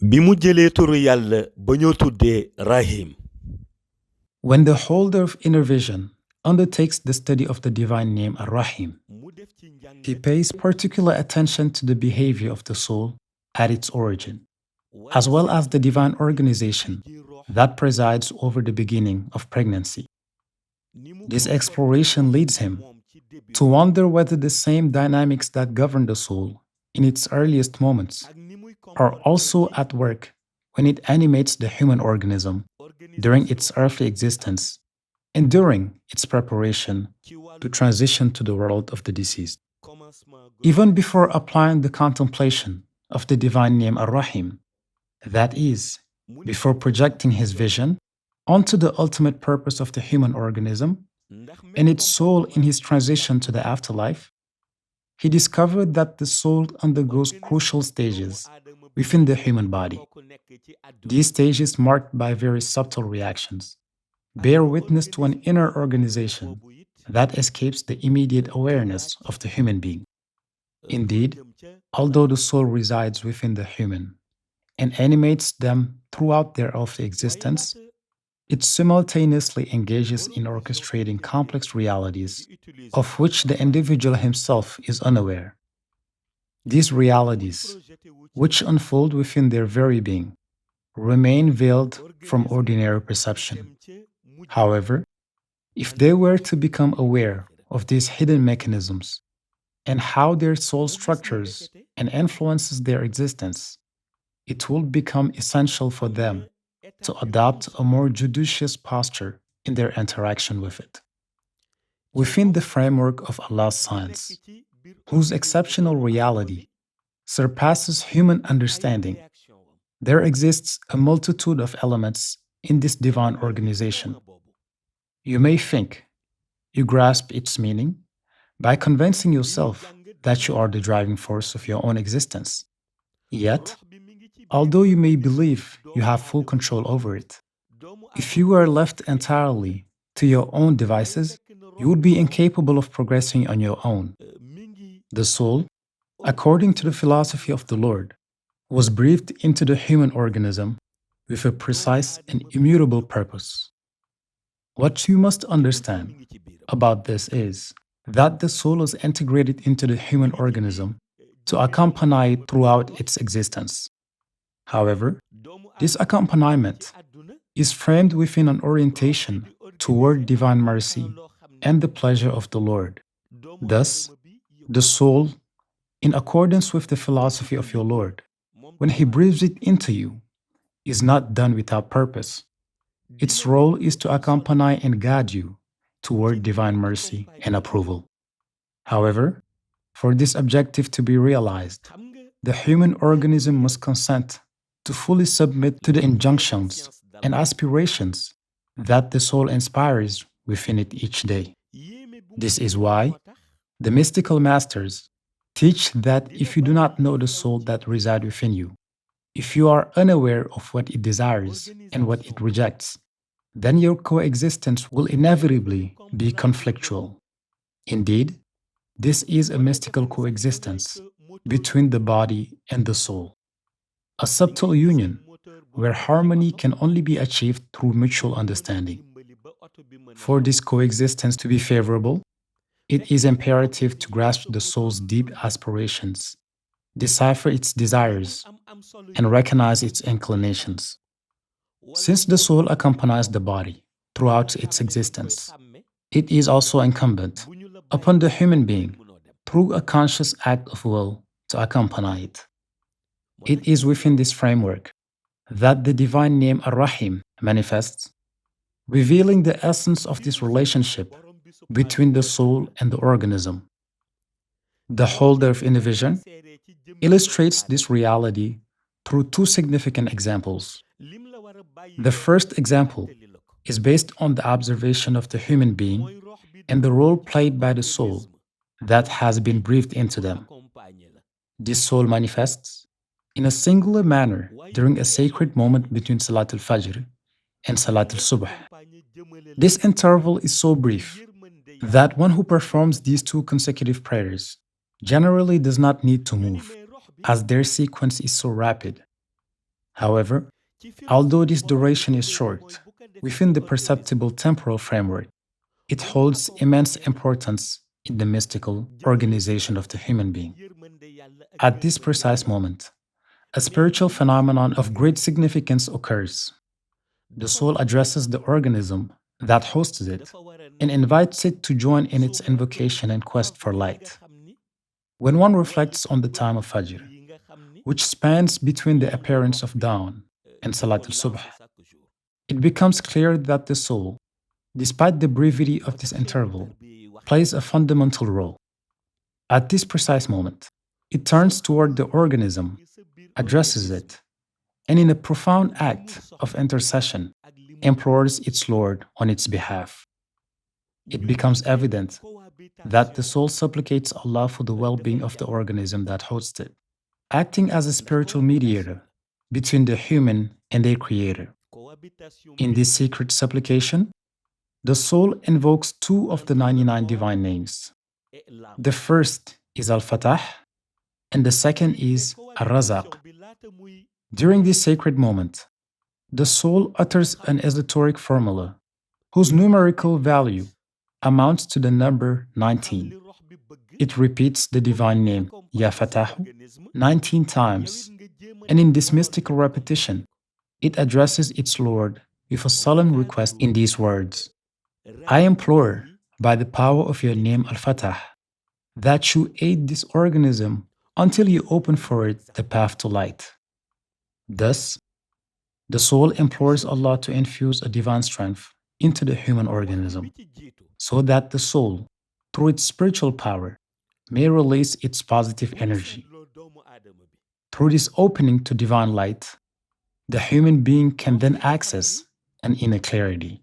bi mu jëlee turu yàlla ba ñoo tuddee Rahim. When the holder of inner vision undertakes the study of the divine name Ar-Rahîm, he pays particular attention to the behavior of the soul at its origin, as well as the divine organization that presides over the beginning of pregnancy. This exploration leads him to wonder whether the same dynamics that govern the soul in its earliest moments are also at work when it animates the human organism during its earthly existence and during its preparation to transition to the world of the deceased. Even before applying the contemplation of the divine name Ar-Rahîm, that is, before projecting his vision onto the ultimate purpose of the human organism and its soul in his transition to the afterlife, he discovered that the soul undergoes crucial stages within the human body. These stages, marked by very subtle reactions, bear witness to an inner organization that escapes the immediate awareness of the human being. Indeed, although the soul resides within the human and animates them throughout their earthly existence, it simultaneously engages in orchestrating complex realities of which the individual himself is unaware. These realities, which unfold within their very being, remain veiled from ordinary perception. However, if they were to become aware of these hidden mechanisms and how their soul structures and influences their existence, it will become essential for them to adopt a more judicious posture in their interaction with it. Within the framework of Allah's science, whose exceptional reality surpasses human understanding, there exists a multitude of elements in this divine organization. You may think you grasp its meaning by convincing yourself that you are the driving force of your own existence. Yet, although you may believe you have full control over it, if you were left entirely to your own devices, you would be incapable of progressing on your own. The soul, according to the philosophy of the Lord, was breathed into the human organism with a precise and immutable purpose. What you must understand about this is that the soul is integrated into the human organism to accompany it throughout its existence. However, this accompaniment is framed within an orientation toward divine mercy and the pleasure of the Lord. Thus, the soul, in accordance with the philosophy of your Lord, when He breathes it into you, is not done without purpose. Its role is to accompany and guide you toward divine mercy and approval. However, for this objective to be realized, the human organism must consent to fully submit to the injunctions and aspirations that the soul inspires within it each day. This is why the mystical masters teach that if you do not know the soul that resides within you, if you are unaware of what it desires and what it rejects, then your coexistence will inevitably be conflictual. Indeed, this is a mystical coexistence between the body and the soul, a subtle union where harmony can only be achieved through mutual understanding. For this coexistence to be favorable, it is imperative to grasp the soul's deep aspirations, decipher its desires, and recognize its inclinations. Since the soul accompanies the body throughout its existence, it is also incumbent upon the human being, through a conscious act of will, to accompany it. It is within this framework that the divine name Ar-Rahîm manifests, revealing the essence of this relationship between the soul and the organism. The holder of inner vision illustrates this reality through two significant examples. The first example is based on the observation of the human being and the role played by the soul that has been breathed into them. This soul manifests in a singular manner during a sacred moment between Salât al-Fajr and Salât al-Subh. This interval is so brief that one who performs these two consecutive prayers generally does not need to move, as their sequence is so rapid. However, although this duration is short, within the perceptible temporal framework, it holds immense importance in the mystical organization of the human being. At this precise moment, a spiritual phenomenon of great significance occurs. The soul addresses the organism that hosted it and invites it to join in its invocation and quest for light. When one reflects on the time of Fajr, which spans between the appearance of dawn and Salât al-Subh, it becomes clear that the soul, despite the brevity of this interval, plays a fundamental role. At this precise moment, it turns toward the organism, addresses it, and in a profound act of intercession, implores its Lord on its behalf. It becomes evident that the soul supplicates Allah for the well-being of the organism that hosts it, acting as a spiritual mediator between the human and their creator. In this secret supplication, the soul invokes two of the 99 divine names. The first is al-Fattâh, and the second is Ar-Razzâq. During this sacred moment, the soul utters an esoteric formula whose numerical value amounts to the number 19. It repeats the divine name Ya Fattâh 19 times, and in this mystical repetition, it addresses its Lord with a solemn request in these words: I implore, by the power of your name Al-Fattâh, that you aid this organism until you open for it the path to light. Thus, the soul implores Allah to infuse a divine strength into the human organism, so that the soul, through its spiritual power, may release its positive energy. Through this opening to divine light, the human being can then access an inner clarity.